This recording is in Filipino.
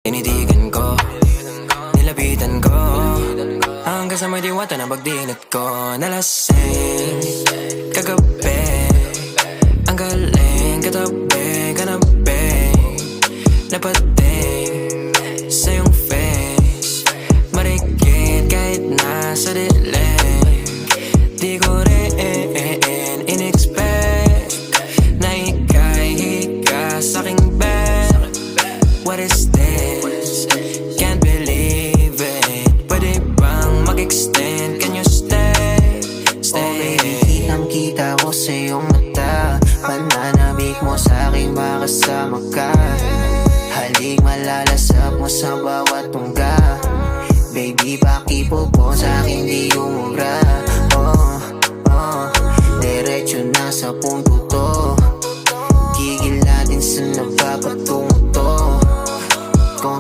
Tinitigan ko, nilapitan ko, hanggang sa may diwata na pagdinat ko. Nalasing kagabi, ang galing katabi, kanabi, napating sa iyong face, marikit kahit nasa dilim. Di ko rin in-expect na ika'y hika sa'king bed. What is this? Can't believe it. Pwede bang mag-extend? Can you stay? Stay. Oh baby, kitang-kita ko sa iyong mata. Pananabik mo sa'king makasama ka. Halik malalasap mo sa bawat tungga. Baby, pakipo po sa'kin di umubra. Oh, diretso na sa punto to.